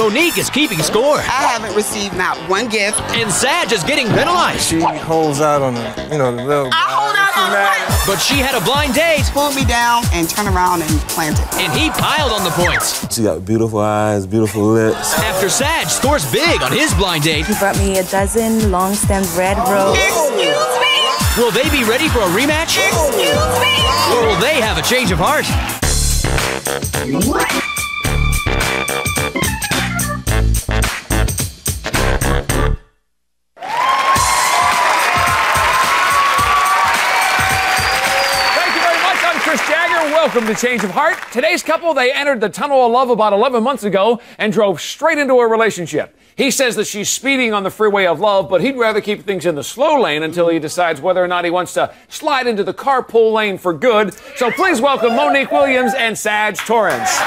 Monique is keeping score. I haven't received not one gift. And Sagg is getting penalized. She holds out on the, the little guy. I hold out on what? But she had a blind date. Pulled me down and turned around and planted. And he piled on the points. She got beautiful eyes, beautiful lips. After Sagg scores big on his blind date. He brought me a dozen long-stemmed red roses. Excuse me? Will they be ready for a rematch? Excuse me? Or will they have a change of heart? Welcome to Change of Heart. Today's couple, they entered the tunnel of love about 11 months ago and drove straight into a relationship. He says that she's speeding on the freeway of love, but he'd rather keep things in the slow lane until he decides whether or not he wants to slide into the carpool lane for good. So please welcome Monique Williams and Sagg Torrance.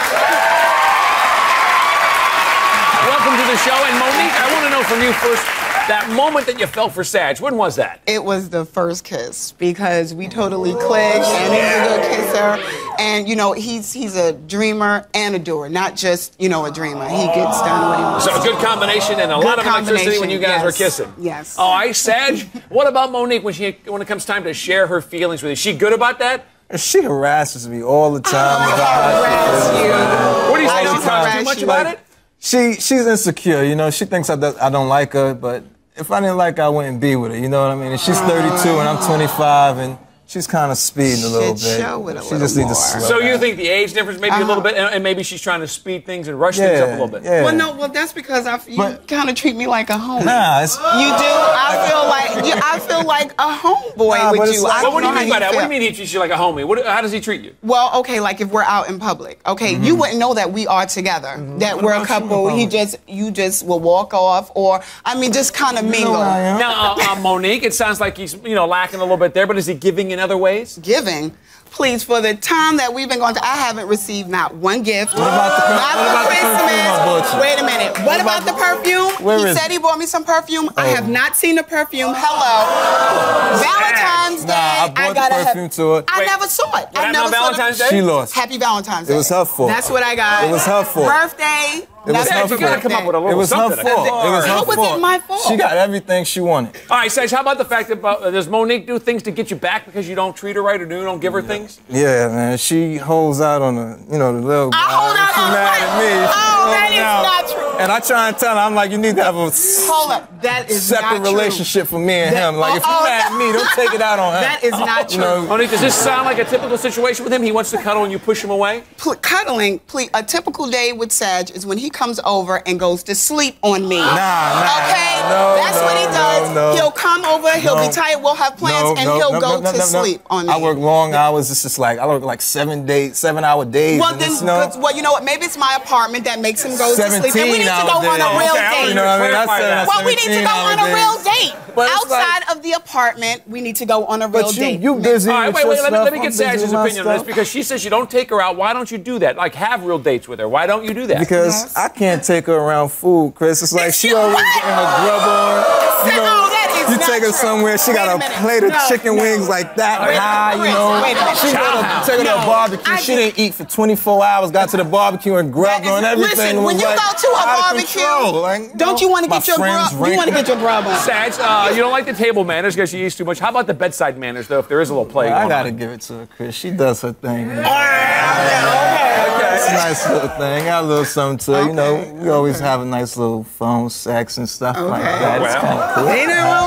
Welcome to the show. And Monique, I want to know from you first, that moment that you felt for Sagg, when was that? It was the first kiss because we totally clicked and he's a good kisser. And, he's a dreamer and a doer, not just, a dreamer. He gets done what he wants. So a good combination and a lot of electricity when you guys were kissing. Yes. All right, Sagg, what about Monique when it comes time to share her feelings with you? Is she good about that? She harasses me all the time. What do you say? She talks too much about it? She's insecure, she thinks I don't like her, but if I didn't like her, I wouldn't be with her, you know what I mean? And she's 32 and I'm 25, and she's kind of speeding a little bit. She just needs to slow So down. you think the age difference maybe a little bit, and maybe she's trying to speed things and rush things up a little bit? Yeah. Well, that's because you kind of treat me like a homie. Nah, you do. I feel like a homeboy with you. Well, what do you mean by that? What do you mean he treats you like a homie? How does he treat you? Well, okay, like if we're out in public, okay, you wouldn't know that we are together, that we're a couple. You just will walk off, or just kind of mingle. Now, Monique, it sounds like he's lacking a little bit there, but is he giving in other ways? Giving. Please, for the time that we've been going to, I haven't received not one gift. What about the perfume? Wait a minute. What about the perfume? He said he bought me some perfume. I have not seen the perfume. Hello. Valentine's Day. I bought the perfume to her. I never saw it. I never saw Valentine's Day? She lost. Happy Valentine's Day. It was her fault. That's what I got. It was her fault. Birthday. It was her You gotta come up with a little It was her something. fault. How was it my fault? She got everything she wanted. All right, Sagg, how about the fact that does Monique do things to get you back because you don't treat her right or you don't give her things? Yeah, man. She holds out on the, the little guy. I hold out on mad at me. Oh, that is not true. And I try and tell her, I'm like, you need to have a Hold up, that is separate not true. relationship for me and him. Like, if you're mad at me, don't take it out on him. That is not true. Monique, does this sound like a typical situation with him? He wants to cuddle and you push him away? Cuddling, please. A typical day with Sagg is when he comes over and goes to sleep on me. Nah. Okay? No, That's what he does. No. He'll come over, he'll be tired, we'll have plans, and he'll go to sleep on me. I work long hours. It's just like, I work like 7-hour days. Well, then, you know what? Maybe it's my apartment that makes him go to sleep. And we need to go on a real date. You know what I mean? Well, we need to go on a real date. Outside of the apartment, we need to go on a real date. You busy. All right, wait, let me get Sagg's opinion on this, because she says you don't take her out. Why don't you do that? Like, have real dates with her. Why don't you do that? Because I can't take her around food, Chris. It's like she always getting her grub on. You take her somewhere, she got a plate of chicken wings like that high, She take her to a barbecue. She didn't eat for 24 hours, got to the barbecue and grubbed on everything. Listen, when you go to a barbecue, don't you want to get your grub? You want to get your grub on. Sagg, you don't like the table manners because she eats too much. How about the bedside manners, though, if there is a little play going on? I got to give it to her, Chris. She does her thing. Okay. It's a nice little thing. Got a little something to her. We always have a nice little phone sex and stuff like that. It's kind of cool.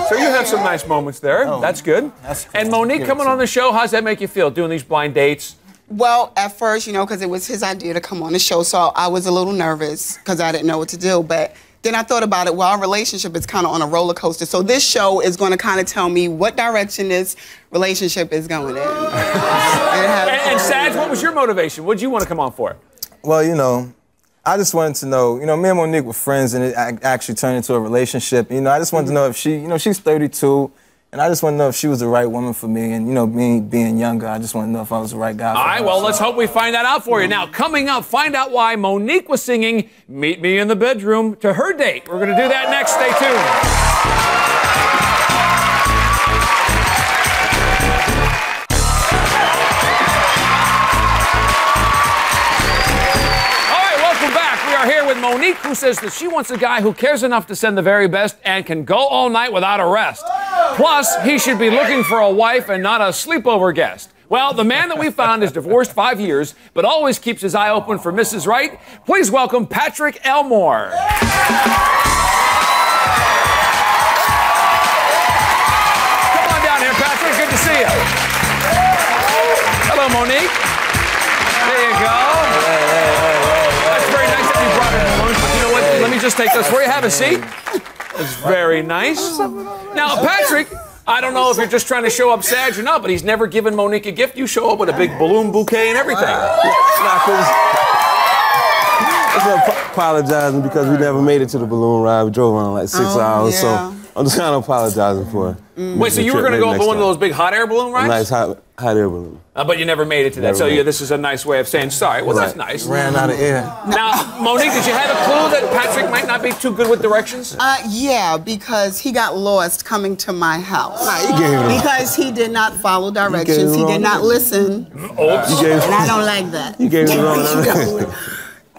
So you have some nice moments there. That's good. That's cool. And Monique coming on the show, how's that make you feel, doing these blind dates? Well, at first, because it was his idea to come on the show, so I was a little nervous because I didn't know what to do. But then I thought about it. Well, our relationship is kind of on a roller coaster. So this show is going to kind of tell me what direction this relationship is going in. And Sagg, what was your motivation? What did you want to come on for? Well, I just wanted to know, me and Monique were friends and it actually turned into a relationship. I just wanted to know if she, she's 32, and I just want to know if she was the right woman for me. And, me being younger, I just want to know if I was the right guy for her. All right, well, let's hope we find that out for you. Now, coming up, find out why Monique was singing Meet Me in the Bedroom to her date. We're going to do that next. Stay tuned. than Monique, who says that she wants a guy who cares enough to send the very best and can go all night without a rest. Plus, he should be looking for a wife and not a sleepover guest. Well, the man that we found is divorced 5 years, but always keeps his eye open for Mrs. Right. Please welcome Patrick Elmore. Come on down here, Patrick. Good to see you. Hello, Monique. There you go. That's very nice that you brought it along. You know what? Let me just take this for you. Have a seat. It's very nice. Now, Patrick, I don't know if you're just trying to show up Sagg or not, but he's never given Monique a gift. You show up with a big balloon bouquet and everything. I'm apologizing because we never made it to the balloon ride. We drove on like 6 hours, so I'm just kind of apologizing for it. Wait, so you were going to go on one of those big hot air balloon rides? A nice hot air balloon. But you never made it to that. So yeah, this is a nice way of saying sorry. Well, that's nice. Ran out of air. Now, Monique, did you have a clue that Patrick might not be too good with directions? Yeah, because he got lost coming to my house. Because he did not follow directions. He did not listen. Oops. And I don't like that. You gave me the wrong direction.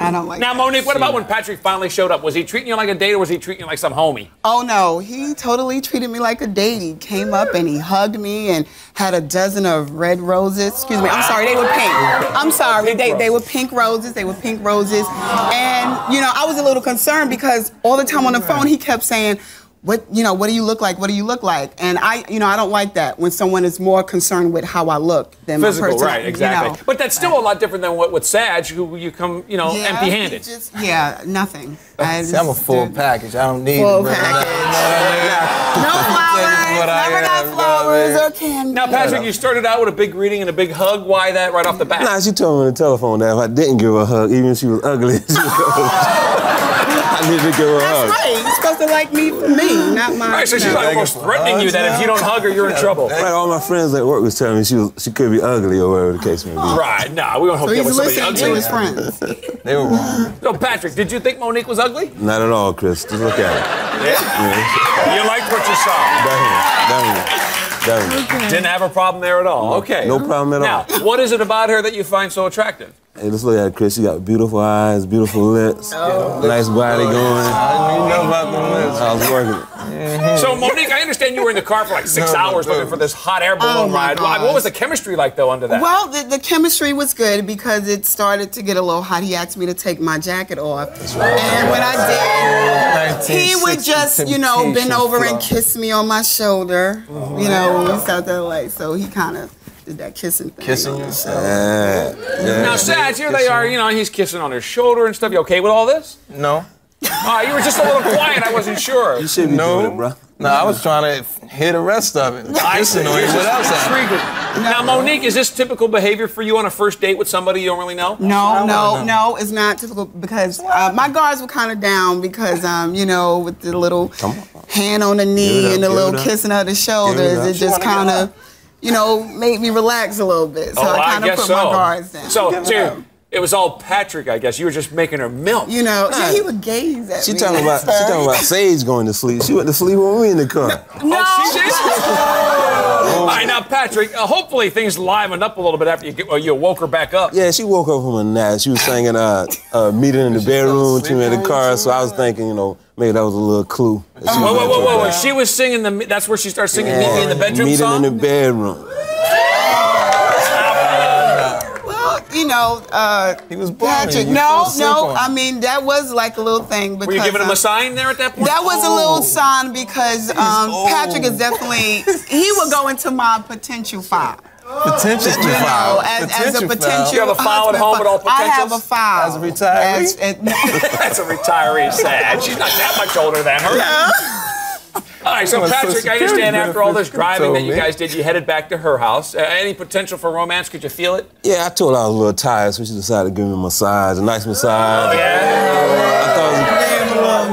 I don't like Now, Monique, what about when Patrick finally showed up? Was he treating you like a date or was he treating you like some homie? Oh, no. He totally treated me like a date. He came up and he hugged me and had a dozen of red roses. Excuse me. I'm sorry. They were pink. I'm sorry. They were pink roses. They were pink roses. And, you know, I was a little concerned because all the time on the phone he kept saying, what do you look like? What do you look like? And I don't like that when someone is more concerned with how I look than physical, my person. right? Exactly. But that's still a lot different than with Sagg, who you come, empty-handed. Nothing. I'm a full package. I don't need full package. No flowers. Never got flowers or candy. Now, Patrick, you started out with a big greeting and a big hug. Why that right off the bat? Nah, she told me on the telephone that if I didn't give her a hug, even if she was ugly, I need to give her a hug. That's right. You're supposed to like me for me, not my. Right, so she's like almost threatening you that if you don't hug her, you're in trouble. Right, all my friends at work was telling me she could be ugly or whatever the case may be. Right, nah, we don't hook you up with somebody ugly. To his friends. They were wrong. So, Patrick, did you think Monique was ugly? Not at all, Chris. Just look at it. Yeah? You liked what you saw? Definitely. Didn't have a problem there at all. Okay. No problem at all. Now, what is it about her that you find so attractive? Hey, let's look at it, Chris. She got beautiful eyes, beautiful lips, nice body going. You know about the lips. I was working. So, Monique, I understand you were in the car for like 6 hours looking for this hot air balloon ride. What was the chemistry like, though, under that? Well, the chemistry was good because it started to get a little hot. He asked me to take my jacket off. And when I did, he would just, bend over and kiss me on my shoulder. We felt that way. So he kind of did that kissing thing. Kissing you? Now, Sagg, here they are, he's kissing on her shoulder and stuff. You okay with all this? No. You were just a little quiet. I wasn't sure. You should be doing it, bro. No, I was trying to hear the rest of it. Kissing on you. What else? Now, Monique, is this typical behavior for you on a first date with somebody you don't really know? No, it's not typical because my guards were kind of down because, with the little hand on the knee and the little kissing of the shoulders, it just kind of, made me relax a little bit. So I kind of put my guards down. So it was all Patrick, I guess. You were just making her milk. He would gaze at me. She talking about Sage going to sleep. She went to sleep with me in the car. No. Oh, she did? All right, now, Patrick, hopefully things livened up a little bit after you woke her back up. Yeah, she woke up from a nap. She was singing Meeting in the Bedroom to me in the car, so I was thinking, maybe that was a little clue. Whoa. She was singing that's where she started singing Meet Me in the Bedroom song? Meeting in the Bedroom. He was Patrick. No. I mean, that was like a little thing. Because, were you giving him a sign there at that point? That was a little sign because Patrick is definitely, he would go into my potential file. Potential file. As a potential. You have a file at home with all potentials? I have a file. As a retiree? That's a retiree, Sagg. She's not that much older than her. Yeah. All right, so Patrick, I understand after all this driving that you guys did, you headed back to her house. Any potential for romance? Could you feel it? Yeah, I told her I was a little tired, so she decided to give me a massage, a nice massage. Oh, yeah?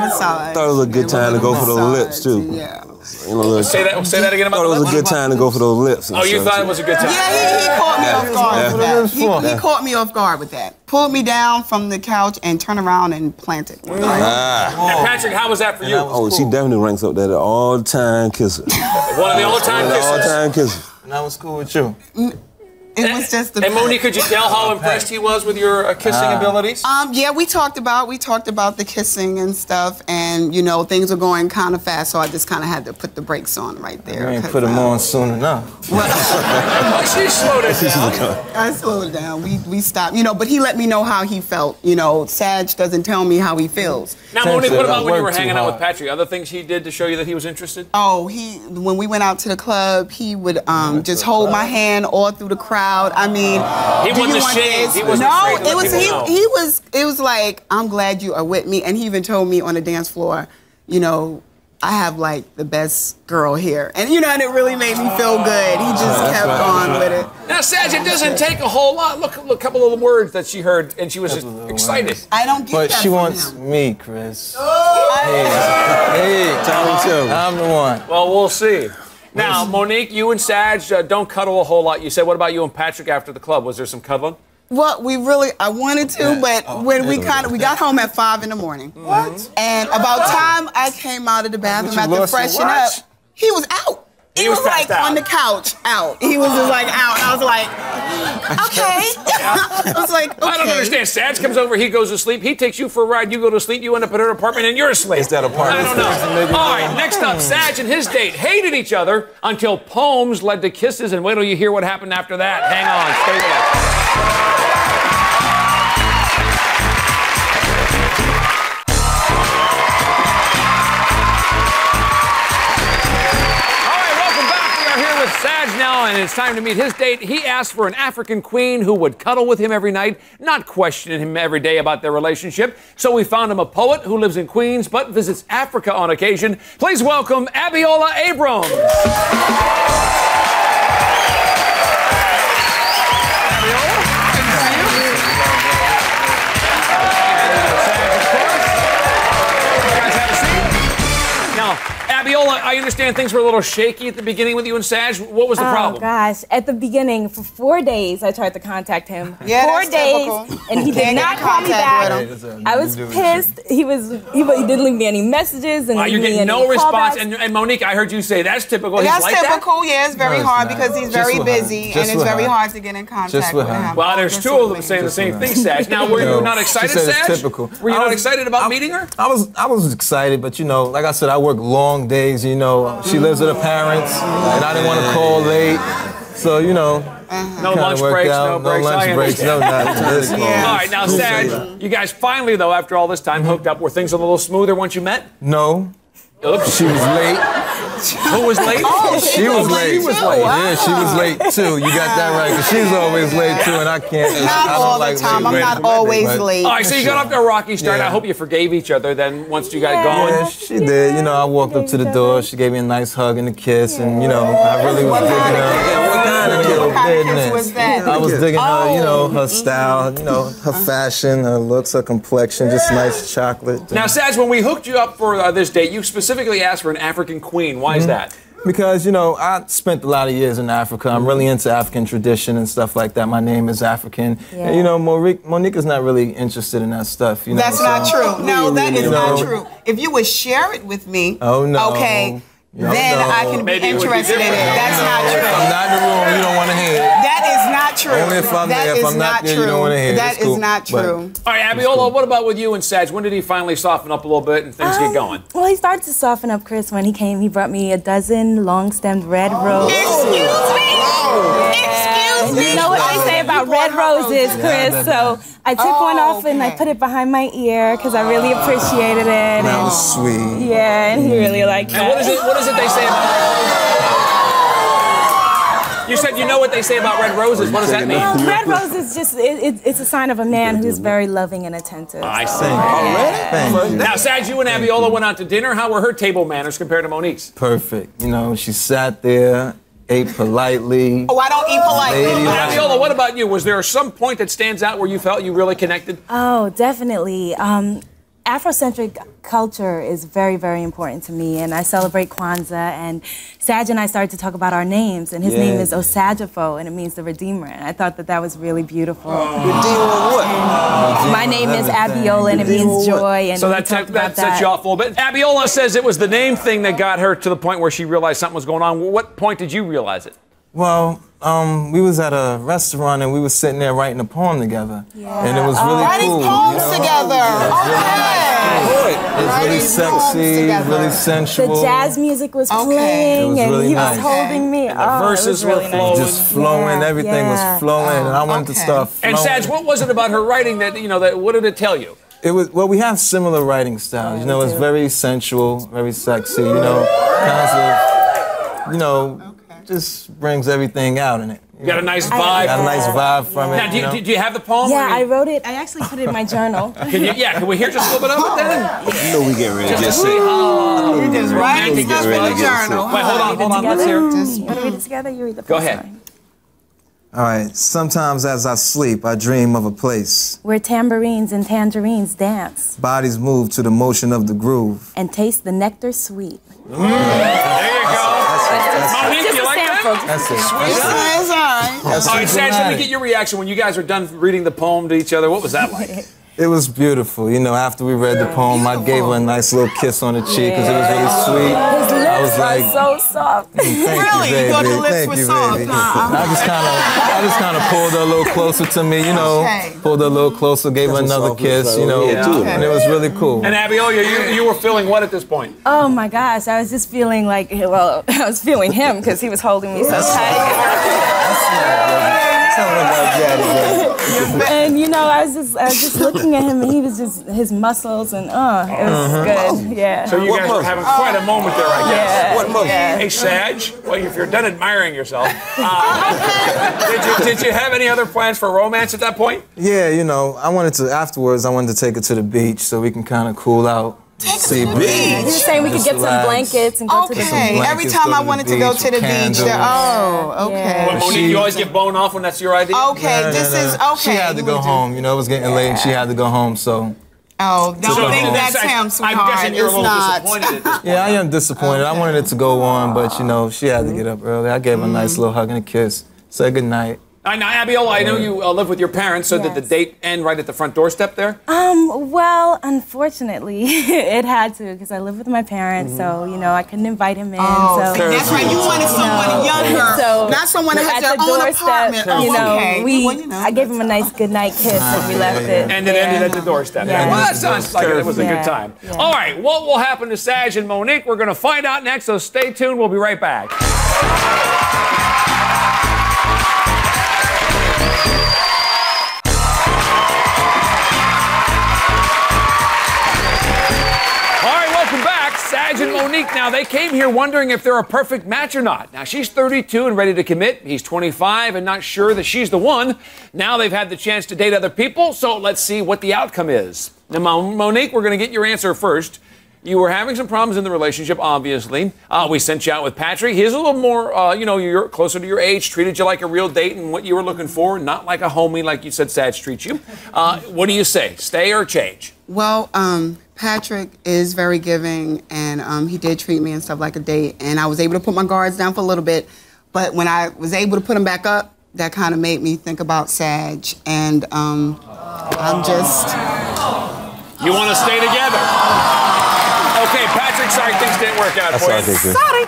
I thought it was a good time to go for those lips, too. Yeah. Say that again about the lips? I thought it was a good time to go for those lips. Oh, you thought it was a good time? Yeah, he caught me off guard with that. He caught me off guard with that. Pulled me down from the couch and turned around and planted. Now, Patrick, how was that for you? She definitely ranks up there, the all-time kisser. One of the all-time kissers? All-time kisser. And I was cool with you. It was just the And Monique, could you tell how impressed he was with your kissing abilities? Yeah, we talked about the kissing and stuff, and you know things were going kind of fast, so I just kind of had to put the brakes on right there. You ain't put them on soon enough. Well, she slowed it down. I slowed it down. We stopped, you know, but he let me know how he felt. You know, Sagg doesn't tell me how he feels. Now, Monique, what about when you were hanging out with Patrick? Other things he did to show you that he was interested? Oh, when we went out to the club, he would just hold my hand all through the crowd. I mean, he wasn't ashamed. He wasn't afraid to let people know. It was like, I'm glad you are with me. And he even told me on the dance floor, you know, I have like the best girl here. And you know, and it really made me feel good. He just kept on with it. Now, Sagg, it doesn't take a whole lot. Look, a couple of the words that she heard, and she was just excited. I don't get but that she from wants him. me, Chris. Hey, tell him. I'm the one. Well, we'll see. Now, Monique, you and Sagg don't cuddle a whole lot. You said, what about you and Patrick after the club? Was there some cuddling? Well, I wanted to, but when we got home at 5 in the morning. What? And about time I came out of the bathroom after freshening up, he was out. He was like on the couch, out. He was just like out. And I was like, okay. I was like, okay. I don't understand. Sagg comes over, he goes to sleep. He takes you for a ride. You go to sleep. You end up at her apartment, and you're asleep. Is that apartment? I don't know. All right, next up, Sagg and his date hated each other until poems led to kisses, and wait till you hear what happened after that. Hang on. Stay with us. Sagg now, and it's time to meet his date. He asked for an African queen who would cuddle with him every night, not questioning him every day about their relationship. So we found him a poet who lives in Queens but visits Africa on occasion. Please welcome Abiola Abrams. Abiola, I understand things were a little shaky at the beginning with you and Sagg. What was the problem? Oh, gosh. At the beginning, for 4 days, I tried to contact him. Yeah, 4 that's days, typical. and he did not call me back. I was pissed. He didn't leave me any messages. And you're getting no response. And Monique, I heard you say that's typical. That's like typical. That? Yeah, it's very hard because he's very busy, and it's very hard to get in contact with him. Well, there's two of them saying the same thing, Sagg. Now, were you not excited, Sagg? Typical. Were you not excited about meeting her? I was excited, but you know, like I said, I work long days. You know, she lives with her parents, and I didn't want to call late, so you know. No lunch breaks, no breaks. No lunch breaks, no nothing. All right, now, Sagg, you guys finally, though, after all this time, hooked up. Were things a little smoother once you met? No. Oops. She was late. Who was late? She was late. She was late. Yeah, she was late too. You got that right. Cause she's always late too, and I can't. Not all the time. I'm not always late. All right, so you got off to a rocky start. I hope you forgave each other then once you got going. Yeah, she did. You know, I walked up to the door. She gave me a nice hug and a kiss, and you know, I really was digging her. What kind of kiss was that? I was digging her, you know, her style, you know, her fashion, her looks, her complexion, just nice chocolate. Now, Sagg, when we hooked you up for this date, you specifically asked for an African queen. Why is that? Because, you know, I spent a lot of years in Africa. I'm really into African tradition and stuff like that. My name is African. Yeah. And, you know, Monique is not really interested in that stuff. You know, that's not true. No, that is not true. If you would share it with me, okay, then I can be interested in it. That's not true. If I'm not in the room, you don't want to hear it. That is not true. Only if I'm there. If I'm not there, you don't want to hear it. That is not true. All right, Abiola, what about with you and Sagg? When did he finally soften up a little bit and things get going? Well, he started to soften up, Chris. When he came, he brought me a dozen long-stemmed red roses. Excuse me? Excuse me? You know what they say about red roses, Chris. So I took one off and I put it behind my ear because I really appreciated it. That was sweet. Yeah, and he really liked that. And what is it they say about red roses? You said you know what they say about red roses. What does that mean? Red roses it's a sign of a man who's very loving and attentive. I see. Now, Sagg, you and Abiola went out to dinner. How were her table manners compared to Monique's? Perfect. You know, she sat there, ate politely. Oh, I don't eat politely. Abiola, what about you? Was there some point that stands out where you felt you really connected? Oh, definitely. Afrocentric culture is very, very important to me, and I celebrate Kwanzaa, and Sagg and I started to talk about our names, and his name is Osajafo, and it means the Redeemer, and I thought that was really beautiful. Redeemer what? My name is Abiola, and it means joy, and so that sets you off a little bit. Abiola says it was the name thing that got her to the point where she realized something was going on. What point did you realize it? Well, we was at a restaurant and we was sitting there writing a poem together. Yeah. And it was really writing cool. Writing poems together. It was really sexy, really sensual. The jazz music was playing and he was holding me. And the verses were flowing. Just flowing, everything was flowing, and I wanted to start flowing. And Sagg, what was it about her writing that, what did it tell you? It was, well, we have similar writing styles. You know, it's very sensual, very sexy, kinds of, just brings everything out in it. You got a nice vibe. Got a nice vibe from it. Now, do you have the poem? Yeah, I wrote it. I actually put it in my journal. Can we hear just a little bit of it then? You know we get ready to just say. You're just writing stuff in the journal. Wait, hold on. Let's hear. You want to read it together? You read the first Go ahead. line. All right. Sometimes as I sleep, I dream of a place where tambourines and tangerines dance. Bodies move to the motion of the groove. And taste the nectar sweet. There you go. Monique, you like that? That's it. That's all right. All right, Sagg, let me get your reaction when you guys were done reading the poem to each other. What was that like? It was beautiful. You know, after we read the poem, I gave her a nice little kiss on the cheek because it was really sweet. His lips are so soft. Thank you, baby. You thought the lips were soft, I just kind of pulled her a little closer to me, pulled her a little closer, gave her another kiss, and it was really cool. And Abiola, you were feeling what at this point? Oh my gosh, I was just feeling like, well, I was feeling him because he was holding me so tight. And I was just looking at him, and he was just his muscles, and it was good. Yeah. So you guys were having quite a moment there, I guess. Yeah. What muscle? Yeah. Hey, Sagg, well, if you're done admiring yourself, did you have any other plans for romance at that point? Yeah, afterwards, I wanted to take her to the beach so we can kind of cool out. See beach. He was saying we could get some blankets and go to the beach. Every time I wanted to go to the beach, okay. Well, Monique, you always get blown off when that's your idea? Okay, this is okay. She had to go home. It was getting late and she had to go home, so. Oh, don't think that's him, sweetheart. I'm guessing you're a little disappointed at this point. Yeah, I am disappointed. I wanted it to go on, but she had to get up early. I gave her a nice little hug and a kiss. Said good night. Now, Abiola, I know you live with your parents, so did the date end right at the front doorstep there? Well, unfortunately, it had to, because I live with my parents, so, I couldn't invite him in. Oh, so, that's right. You wanted someone younger, not someone that has their own apartment. I gave him a nice goodnight kiss and we left it. And it ended at the doorstep. Yeah. Well, that sounds like it was a good time. Yeah. All right, what will happen to Sagg and Monique? We're going to find out next, so stay tuned. We'll be right back. Sagg and Monique, now they came here wondering if they're a perfect match or not. Now she's 32 and ready to commit. He's 25 and not sure that she's the one. Now they've had the chance to date other people, so let's see what the outcome is. Now, Monique, we're going to get your answer first. You were having some problems in the relationship, obviously. We sent you out with Patrick. He's a little more, you're closer to your age, treated you like a real date and what you were looking for, not like a homie like you said Sagg treats you. What do you say, stay or change? Well, Patrick is very giving, and he did treat me and stuff like a date, and I was able to put my guards down for a little bit, but when I was able to put them back up, that kind of made me think about Sagg, and I'm just... You want to stay together? Okay, Patrick, sorry things didn't work out for you. Sorry.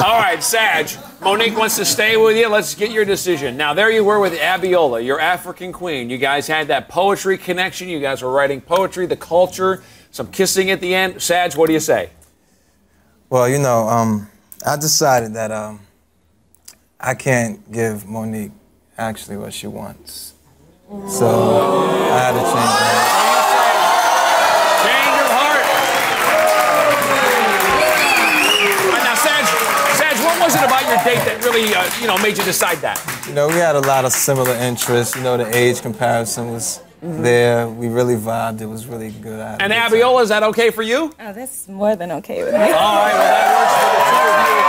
All right, Sagg, Monique wants to stay with you. Let's get your decision. Now, there you were with Abiola, your African queen. You guys had that poetry connection. You guys were writing poetry, the culture, some kissing at the end. Sagg, what do you say? Well, I decided that I can't give Monique actually what she wants. So I had to change that. What was it about your date that really, made you decide that? We had a lot of similar interests. The age comparison was there. We really vibed. It was really good. And Abiola, is that okay for you? Oh, that's more than okay with me. All right, well, that works for the two of you.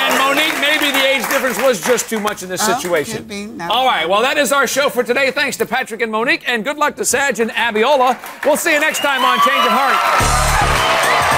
And Monique, maybe the age difference was just too much in this situation. Could be. All right, well, that is our show for today. Thanks to Patrick and Monique, and good luck to Sagg and Abiola. We'll see you next time on Change of Heart.